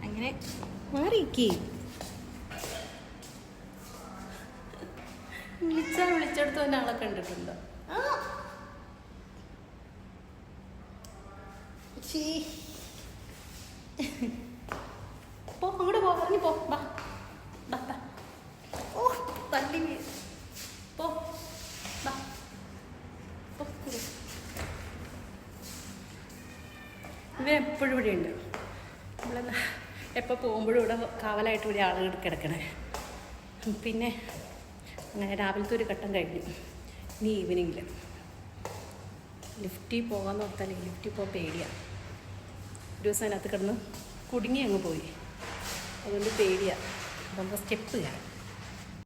അങ്ങനെ മാറിക്കേ. വിളിച്ചെടുത്ത് തന്നെ ആളെ കണ്ടിട്ടുണ്ടോ? പോ, അങ്ങോട്ട് പോ, ഇറങ്ങി പോ. ഓ തല്ലി പോ. ഇവൻ എപ്പോഴും ഇവിടെ ഉണ്ട്. നമ്മളെന്താ എപ്പോൾ പോകുമ്പോഴും ഇവിടെ കാവലായിട്ട് ഇവിടെ ആളുകൾ കിടക്കണേ. പിന്നെ അങ്ങനെ രാവിലത്തെ ഒരു ഘട്ടം കഴിഞ്ഞു. ഇനി ഈവനിങ്ങിൽ ലിഫ്റ്റിൽ പോകാൻ നോർത്താൽ ലിഫ്റ്റിൽ പോകാൻ പേടിയാണ്. ഒരു ദിവസം അതിനകത്ത് കിടന്ന് കുടുങ്ങി അങ്ങ് പോയി. അതുകൊണ്ട് പേടിയാണ്. അപ്പോൾ നമുക്ക് സ്റ്റെപ്പ് കയറാം.